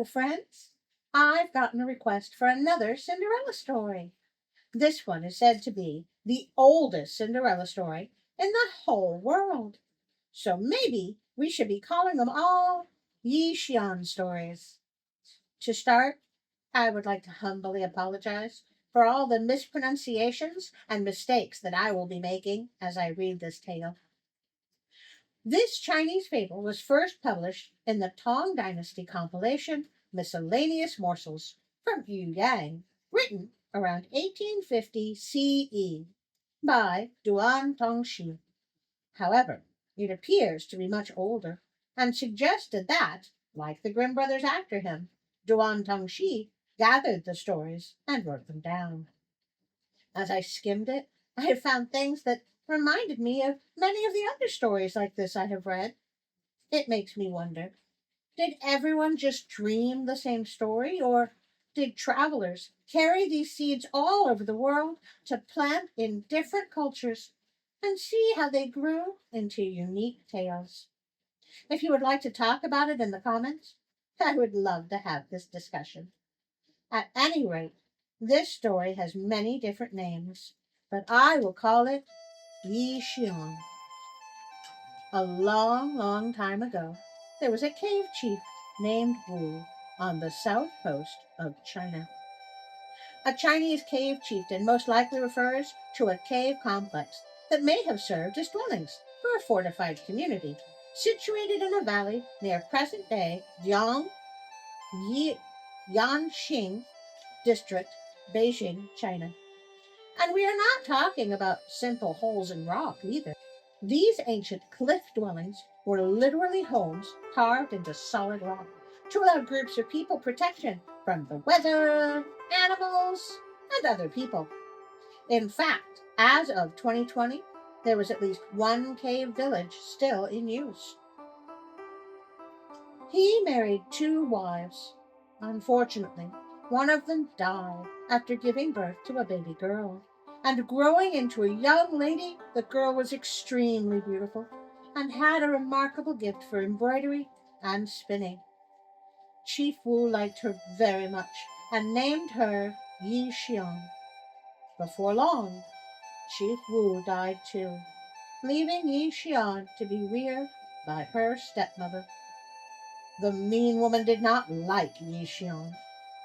Hello, friends. I've gotten a request for another Cinderella story. This one is said to be the oldest Cinderella story in the whole world. So maybe we should be calling them all Ye Xian stories. To start, I would like to humbly apologize for all the mispronunciations and mistakes that I will be making as I read this tale. This Chinese fable was first published in the Tang Dynasty compilation Miscellaneous Morsels from Yu Yang, written around 1850 CE by Duan Tongxi. However, it appears to be much older and suggested that, like the Grimm brothers after him, Duan Tongxi gathered the stories and wrote them down. As I skimmed it, I have found things that reminded me of many of the other stories like this I have read. It makes me wonder, did everyone just dream the same story, or did travelers carry these seeds all over the world to plant in different cultures and see how they grew into unique tales? If you would like to talk about it in the comments, I would love to have this discussion. At any rate, this story has many different names, but I will call it Ye Xian. A long, long time ago, there was a cave chief named Wu on the south coast of China. A Chinese cave chieftain most likely refers to a cave complex that may have served as dwellings for a fortified community situated in a valley near present-day Yanqing district, Beijing, China. And we are not talking about simple holes in rock either. These ancient cliff dwellings were literally homes carved into solid rock to allow groups of people protection from the weather, animals, and other people. In fact, as of 2020, there was at least one cave village still in use. He married two wives. Unfortunately, one of them died after giving birth to a baby girl. And growing into a young lady, the girl was extremely beautiful and had a remarkable gift for embroidery and spinning. Chief Wu liked her very much and named her Ye Xian. Before long, Chief Wu died too, leaving Ye Xian to be reared by her stepmother. The mean woman did not like Ye Xian,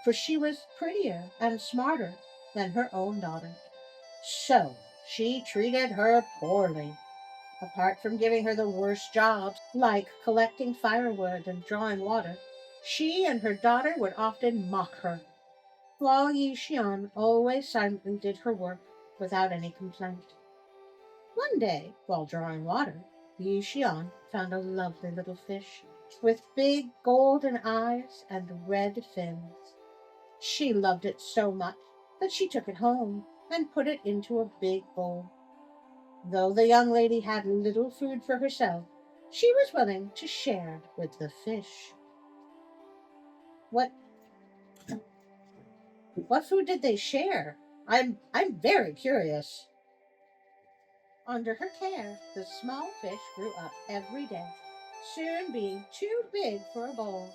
for she was prettier and smarter than her own daughter. So she treated her poorly. Apart from giving her the worst jobs, like collecting firewood and drawing water, she and her daughter would often mock her, while Ye Xian always silently did her work without any complaint. One day, while drawing water, Ye Xian found a lovely little fish with big golden eyes and red fins. She loved it so much that she took it home and put it into a big bowl. Though the young lady had little food for herself, she was willing to share with the fish. What what food did they share? I'm very curious. Under her care, the small fish grew up every day, soon being too big for a bowl.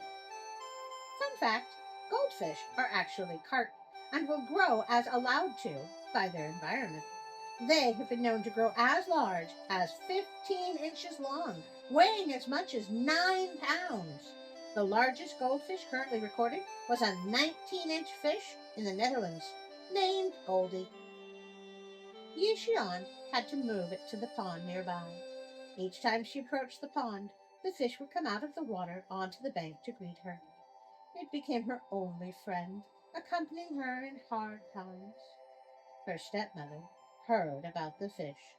Fun fact, goldfish are actually carp and will grow as allowed to by their environment. They have been known to grow as large as 15 inches long, weighing as much as 9 pounds. The largest goldfish currently recorded was a 19-inch fish in the Netherlands, named Goldie. Ye Xian had to move it to the pond nearby. Each time she approached the pond, the fish would come out of the water onto the bank to greet her. It became her only friend, accompanying her in hard times. Her stepmother heard about the fish.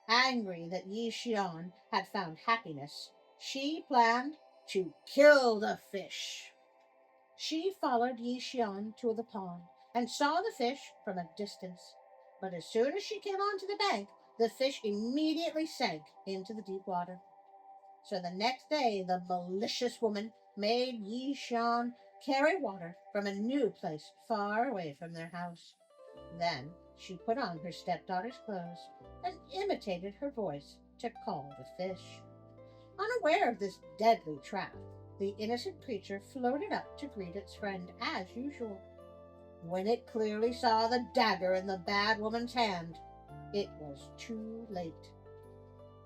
Angry that Ye Xian had found happiness, she planned to kill the fish. She followed Ye Xian to the pond and saw the fish from a distance. But as soon as she came onto the bank, the fish immediately sank into the deep water. So the next day, the malicious woman made Ye Xian carry water from a new place far away from their house. Then she put on her stepdaughter's clothes and imitated her voice to call the fish. Unaware of this deadly trap, the innocent creature floated up to greet its friend as usual. When it clearly saw the dagger in the bad woman's hand, it was too late.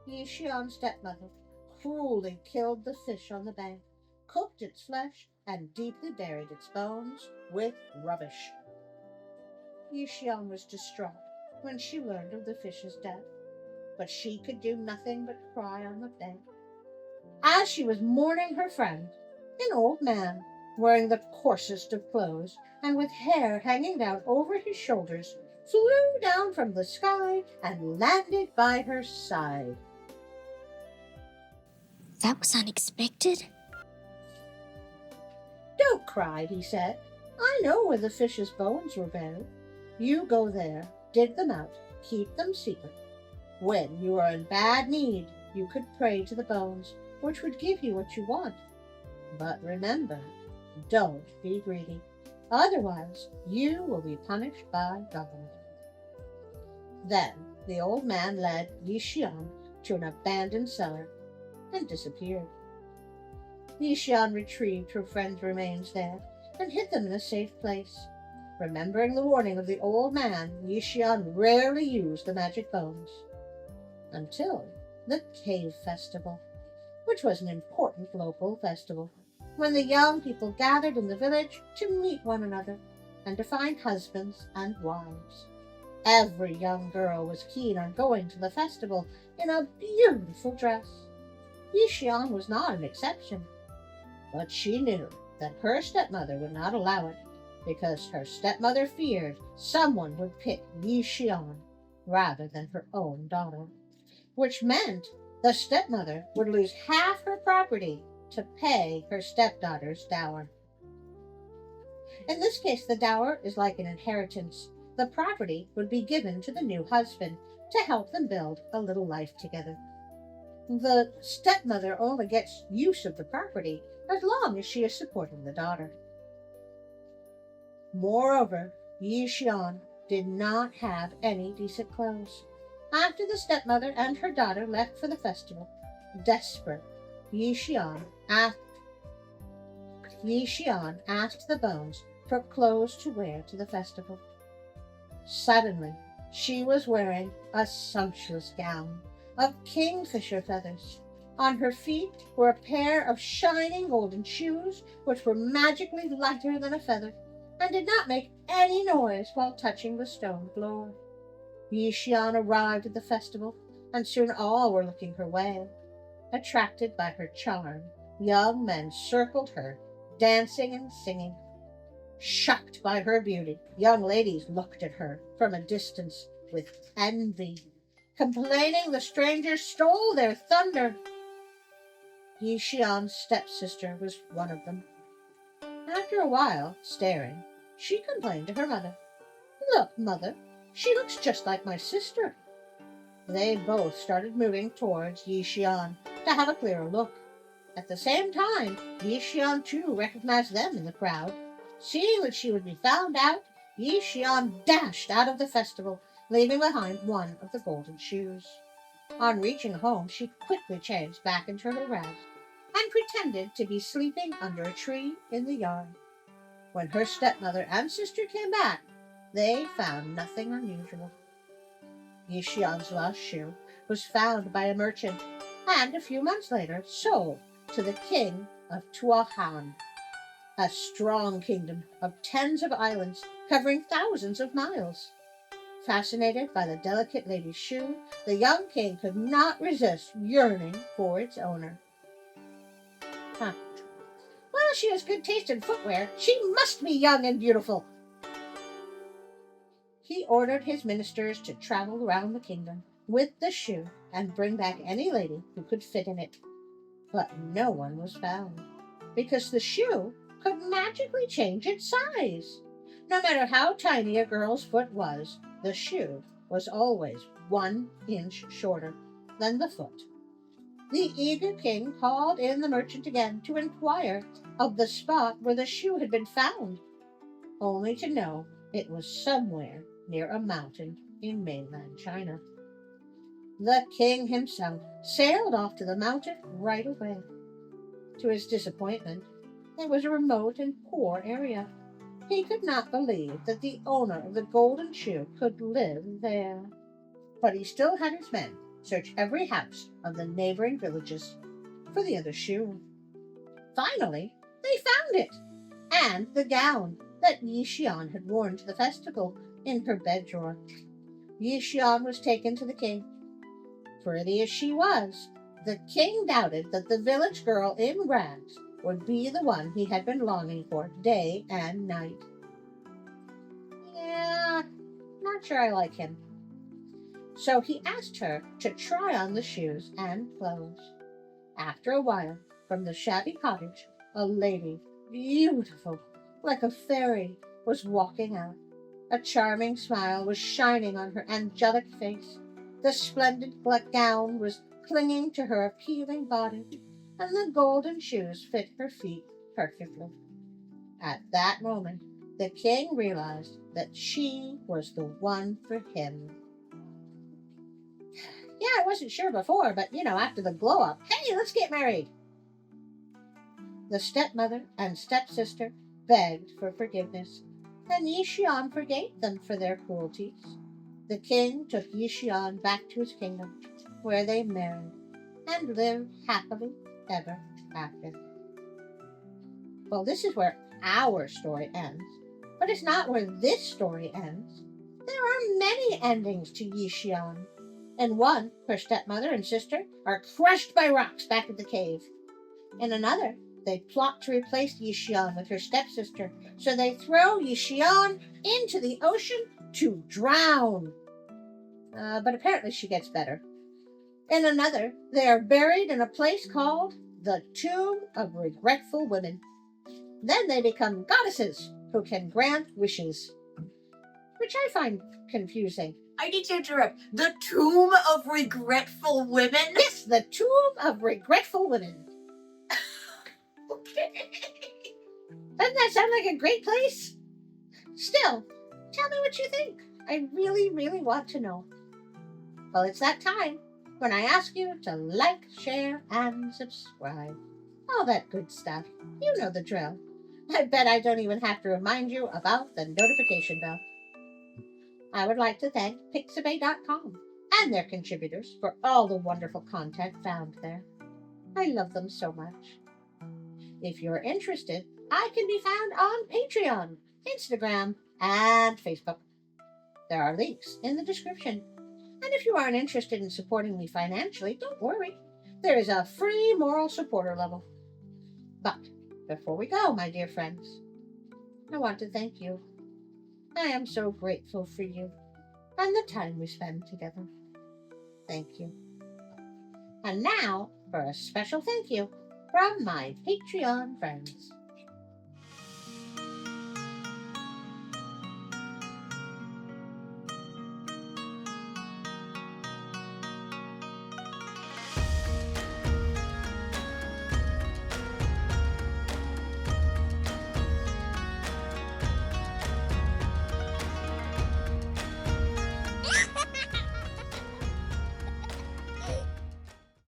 Ye Xian's stepmother cruelly killed the fish on the bank, cooked its flesh, and deeply buried its bones with rubbish. Ye Xian was distraught when she learned of the fish's death, but she could do nothing but cry on the bank. As she was mourning her friend, an old man, wearing the coarsest of clothes and with hair hanging down over his shoulders, flew down from the sky and landed by her side. That was unexpected. Don't cry, he said. I know where the fish's bones were buried. You go there, dig them out, keep them secret. When you are in bad need, you could pray to the bones, which would give you what you want. But remember, don't be greedy. Otherwise, you will be punished by God. Then the old man led Ye Xian to an abandoned cellar and disappeared. Ye Xian retrieved her friend's remains there and hid them in a safe place. Remembering the warning of the old man, Ye Xian rarely used the magic bones. Until the Cave Festival, which was an important local festival, when the young people gathered in the village to meet one another and to find husbands and wives. Every young girl was keen on going to the festival in a beautiful dress. Ye Xian was not an exception, but she knew that her stepmother would not allow it, because her stepmother feared someone would pick Ye Xian rather than her own daughter, which meant the stepmother would lose half her property to pay her stepdaughter's dower. In this case, the dower is like an inheritance. The property would be given to the new husband to help them build a little life together. The stepmother only gets use of the property as long as she is supporting the daughter. Moreover, Ye Xian did not have any decent clothes. After the stepmother and her daughter left for the festival, desperate, Ye Xian asked the bones for clothes to wear to the festival. Suddenly, she was wearing a sumptuous gown of kingfisher feathers. On her feet were a pair of shining golden shoes, which were magically lighter than a feather, and did not make any noise while touching the stone floor. Ye Xian arrived at the festival, and soon all were looking her way. Attracted by her charm, young men circled her, dancing and singing. Shocked by her beauty, young ladies looked at her from a distance with envy, complaining the stranger stole their thunder. Ye Xian's stepsister was one of them. After a while, staring, she complained to her mother. Look, mother, she looks just like my sister. They both started moving towards Ye Xian to have a clearer look. At the same time, Ye Xian too recognized them in the crowd. Seeing that she would be found out, Ye Xian dashed out of the festival, leaving behind one of the golden shoes. On reaching home, she quickly changed back into her rags and pretended to be sleeping under a tree in the yard. When her stepmother and sister came back, they found nothing unusual. Ye Xian's lost shoe was found by a merchant and a few months later sold to the king of Tuahan, a strong kingdom of tens of islands covering thousands of miles. Fascinated by the delicate lady's shoe, the young king could not resist yearning for its owner. Well, she has good taste in footwear. She must be young and beautiful. He ordered his ministers to travel around the kingdom with the shoe and bring back any lady who could fit in it. But no one was found, because the shoe could magically change its size. No matter how tiny a girl's foot was, the shoe was always 1 inch shorter than the foot. The eager king called in the merchant again to inquire of the spot where the shoe had been found, only to know it was somewhere near a mountain in mainland China. The king himself sailed off to the mountain right away. To his disappointment, it was a remote and poor area. He could not believe that the owner of the golden shoe could live there. But he still had his men search every house of the neighboring villages for the other shoe. Finally, they found it, and the gown that Ye Xian had worn to the festival in her bed drawer. Ye Xian was taken to the king. Pretty as she was, the king doubted that the village girl in rags would be the one he had been longing for day and night. Yeah, not sure I like him. So he asked her to try on the shoes and clothes. After a while, from the shabby cottage, a lady, beautiful, like a fairy, was walking out. A charming smile was shining on her angelic face. The splendid black gown was clinging to her appealing body, and the golden shoes fit her feet perfectly. At that moment, the king realized that she was the one for him. Yeah, I wasn't sure before, but after the glow up, hey, let's get married. The stepmother and stepsister begged for forgiveness, and Ye Xian forgave them for their cruelties. The king took Ye Xian back to his kingdom, where they married and lived happily ever after. Well, this is where our story ends, but it's not where this story ends. There are many endings to Ye Xian. In one, her stepmother and sister are crushed by rocks back at the cave. In another, they plot to replace Ye Xian with her stepsister, so they throw Ye Xian into the ocean to drown. But apparently she gets better. In another, they are buried in a place called the Tomb of Regretful Women. Then they become goddesses who can grant wishes, which I find confusing. I need to interrupt. The Tomb of Regretful Women? Yes, the Tomb of Regretful Women. Okay. Doesn't that sound like a great place? Still, tell me what you think. I really, really want to know. Well, it's that time when I ask you to like, share, and subscribe. All that good stuff. You know the drill. I bet I don't even have to remind you about the notification bell. I would like to thank Pixabay.com and their contributors for all the wonderful content found there. I love them so much. If you're interested, I can be found on Patreon, Instagram, and Facebook. There are links in the description. And if you aren't interested in supporting me financially, don't worry. There is a free moral supporter level. But before we go, my dear friends, I want to thank you. I am so grateful for you and the time we spend together. Thank you. And now for a special thank you from my Patreon friends.